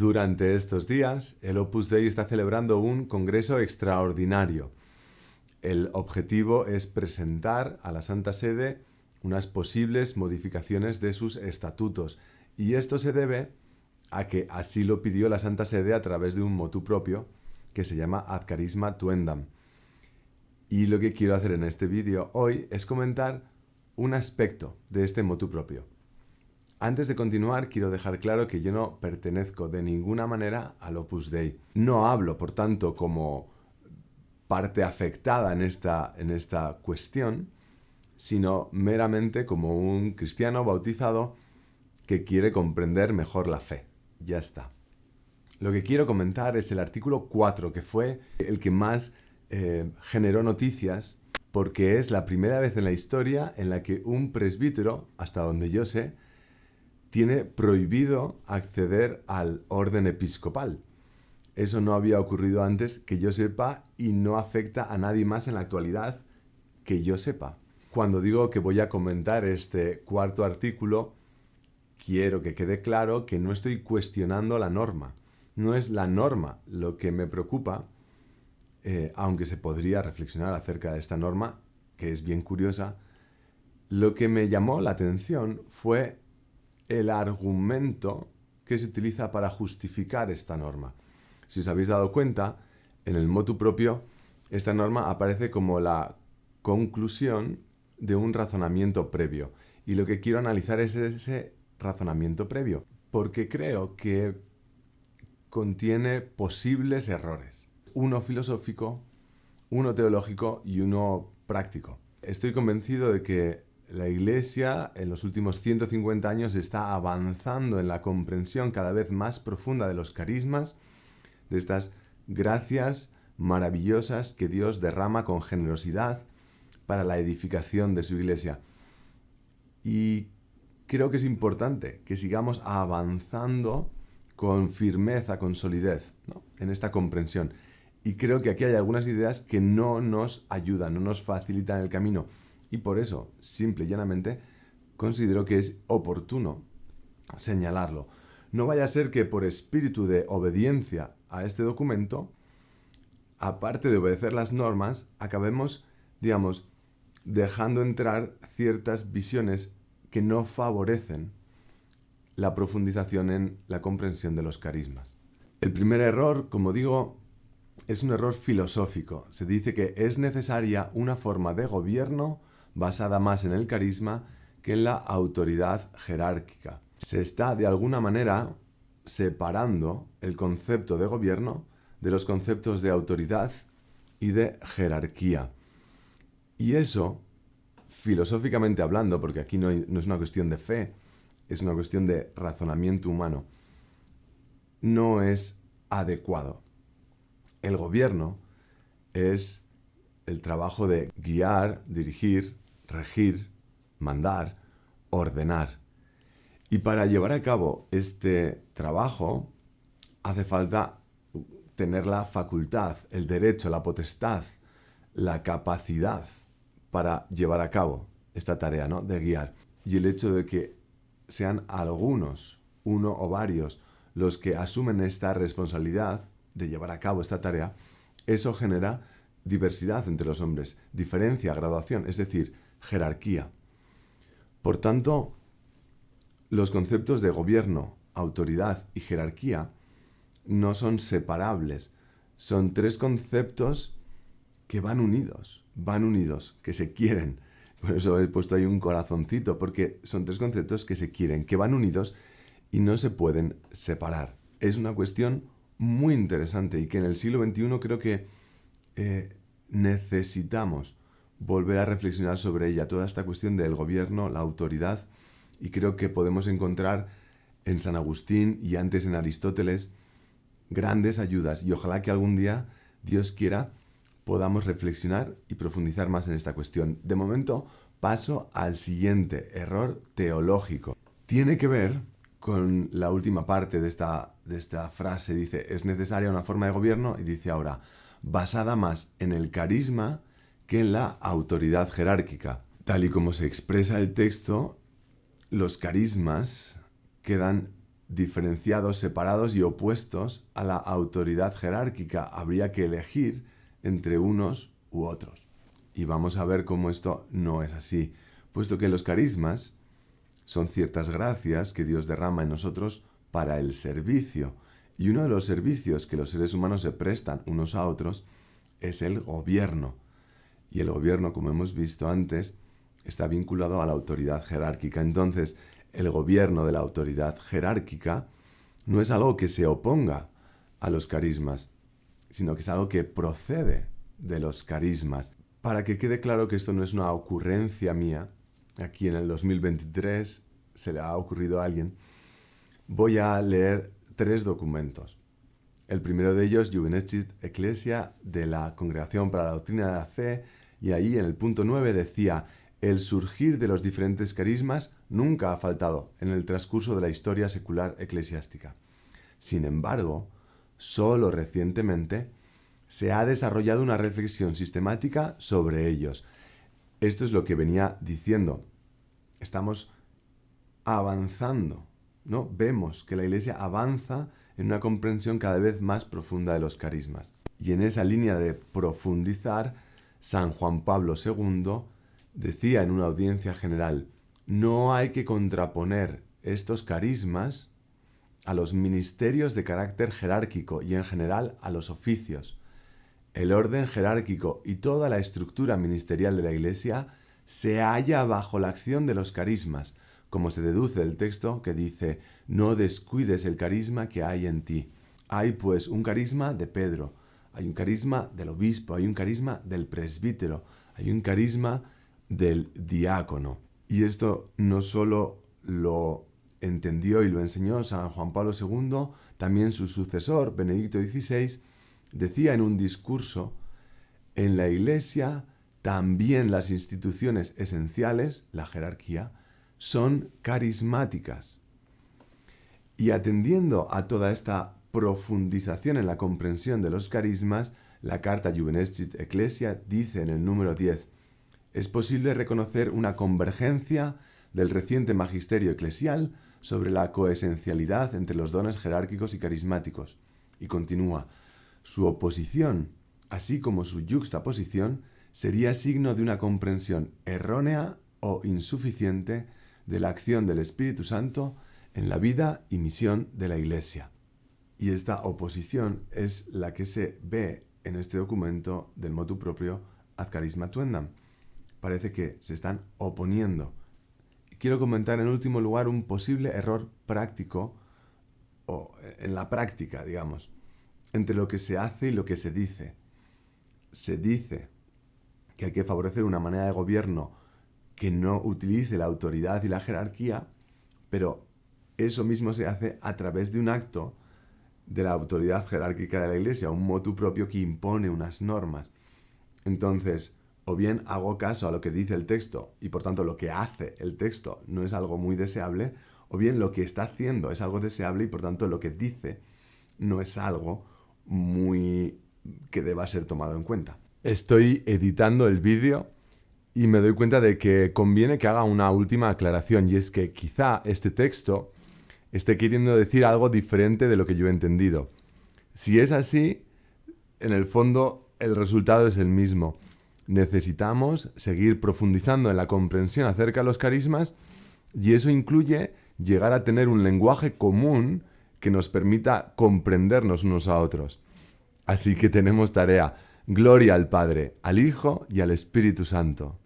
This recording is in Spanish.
Durante estos días, el Opus Dei está celebrando un congreso extraordinario. El objetivo es presentar a la Santa Sede unas posibles modificaciones de sus estatutos, y esto se debe a que así lo pidió la Santa Sede a través de un motu propio que se llama Ad Carisma Tuendam. Y lo que quiero hacer en este vídeo hoy es comentar un aspecto de este motu propio. Antes de continuar, quiero dejar claro que yo no pertenezco de ninguna manera al Opus Dei. No hablo, por tanto, como parte afectada en esta cuestión, sino meramente como un cristiano bautizado que quiere comprender mejor la fe. Ya está. Lo que quiero comentar es el artículo 4, que fue el que más generó noticias, porque es la primera vez en la historia en la que un presbítero, hasta donde yo sé, tiene prohibido acceder al orden episcopal. Eso no había ocurrido antes que yo sepa y no afecta a nadie más en la actualidad que yo sepa. Cuando digo que voy a comentar este cuarto artículo, quiero que quede claro que no estoy cuestionando la norma. No es la norma lo que me preocupa, aunque se podría reflexionar acerca de esta norma, que es bien curiosa. Lo que me llamó la atención fue el argumento que se utiliza para justificar esta norma. Si os habéis dado cuenta, en el motu propio, esta norma aparece como la conclusión de un razonamiento previo. Y lo que quiero analizar es ese razonamiento previo, porque creo que contiene posibles errores. Uno filosófico, uno teológico y uno práctico. Estoy convencido de que la Iglesia en los últimos 150 años está avanzando en la comprensión cada vez más profunda de los carismas, de estas gracias maravillosas que Dios derrama con generosidad para la edificación de su Iglesia. Y creo que es importante que sigamos avanzando con firmeza, con solidez, ¿no?, en esta comprensión. Y creo que aquí hay algunas ideas que no nos ayudan, no nos facilitan el camino. Y por eso, simple y llanamente, considero que es oportuno señalarlo. No vaya a ser que por espíritu de obediencia a este documento, aparte de obedecer las normas, acabemos, dejando entrar ciertas visiones que no favorecen la profundización en la comprensión de los carismas. El primer error, como digo, es un error filosófico. Se dice que es necesaria una forma de gobierno basada más en el carisma que en la autoridad jerárquica. Se está, de alguna manera, separando el concepto de gobierno de los conceptos de autoridad y de jerarquía. Y eso, filosóficamente hablando, porque aquí no es una cuestión de fe, es una cuestión de razonamiento humano, no es adecuado. El gobierno es el trabajo de guiar, dirigir, regir, mandar, ordenar. Y para llevar a cabo este trabajo hace falta tener la facultad, el derecho, la potestad, la capacidad para llevar a cabo esta tarea, ¿no?, de guiar. Y el hecho de que sean algunos, uno o varios, los que asumen esta responsabilidad de llevar a cabo esta tarea, eso genera diversidad entre los hombres, diferencia, graduación, es decir, jerarquía. Por tanto, los conceptos de gobierno, autoridad y jerarquía no son separables. Son tres conceptos que van unidos, que se quieren. Por eso he puesto ahí un corazoncito, porque son tres conceptos que se quieren, que van unidos y no se pueden separar. Es una cuestión muy interesante y que en el siglo XXI creo que necesitamos volver a reflexionar sobre ella, toda esta cuestión del gobierno, la autoridad, y creo que podemos encontrar en San Agustín y antes en Aristóteles grandes ayudas, y ojalá que algún día, Dios quiera, podamos reflexionar y profundizar más en esta cuestión. De momento, paso al siguiente error teológico. Tiene que ver con la última parte de esta frase. Dice, es necesaria una forma de gobierno, y dice ahora, basada más en el carisma que en la autoridad jerárquica. Tal y como se expresa el texto, los carismas quedan diferenciados, separados y opuestos a la autoridad jerárquica. Habría que elegir entre unos u otros. Y vamos a ver cómo esto no es así, puesto que los carismas son ciertas gracias que Dios derrama en nosotros para el servicio. Y uno de los servicios que los seres humanos se prestan unos a otros es el gobierno. Y el gobierno, como hemos visto antes, está vinculado a la autoridad jerárquica. Entonces, el gobierno de la autoridad jerárquica no es algo que se oponga a los carismas, sino que es algo que procede de los carismas. Para que quede claro que esto no es una ocurrencia mía, aquí en el 2023 se le ha ocurrido a alguien, voy a leer 3 documentos. El primero de ellos, Juvenescit Ecclesia, de la Congregación para la Doctrina de la Fe, y ahí en el punto 9 decía: el surgir de los diferentes carismas nunca ha faltado en el transcurso de la historia secular eclesiástica. Sin embargo, solo recientemente se ha desarrollado una reflexión sistemática sobre ellos. Esto es lo que venía diciendo. Estamos avanzando, ¿no? Vemos que la Iglesia avanza en una comprensión cada vez más profunda de los carismas. Y en esa línea de profundizar, San Juan Pablo II decía en una audiencia general: no hay que contraponer estos carismas a los ministerios de carácter jerárquico y en general a los oficios. El orden jerárquico y toda la estructura ministerial de la Iglesia se halla bajo la acción de los carismas, como se deduce del texto que dice: no descuides el carisma que hay en ti. Hay pues un carisma de Pedro, hay un carisma del obispo, hay un carisma del presbítero, hay un carisma del diácono. Y esto no solo lo entendió y lo enseñó San Juan Pablo II, también su sucesor, Benedicto XVI, decía en un discurso: en la Iglesia también las instituciones esenciales, la jerarquía, son carismáticas. Y atendiendo a toda esta profundización en la comprensión de los carismas, la carta Juvenescit Ecclesia dice en el número 10: es posible reconocer una convergencia del reciente magisterio eclesial sobre la coesencialidad entre los dones jerárquicos y carismáticos. Y continúa: su oposición, así como su yuxtaposición, sería signo de una comprensión errónea o insuficiente de la acción del Espíritu Santo en la vida y misión de la Iglesia. Y esta oposición es la que se ve en este documento del motu proprio Ad Charisma Tuendam. Parece que se están oponiendo. Quiero comentar en último lugar un posible error práctico, o en la práctica, digamos, entre lo que se hace y lo que se dice. Se dice que hay que favorecer una manera de gobierno que no utilice la autoridad y la jerarquía, pero eso mismo se hace a través de un acto de la autoridad jerárquica de la Iglesia, un motu propio que impone unas normas. Entonces, o bien hago caso a lo que dice el texto y por tanto lo que hace el texto no es algo muy deseable, o bien lo que está haciendo es algo deseable y por tanto lo que dice no es algo muy que deba ser tomado en cuenta. Estoy editando el vídeo y me doy cuenta de que conviene que haga una última aclaración, y es que quizá este texto esté queriendo decir algo diferente de lo que yo he entendido. Si es así, en el fondo el resultado es el mismo. Necesitamos seguir profundizando en la comprensión acerca de los carismas, y eso incluye llegar a tener un lenguaje común que nos permita comprendernos unos a otros. Así que tenemos tarea. Gloria al Padre, al Hijo y al Espíritu Santo.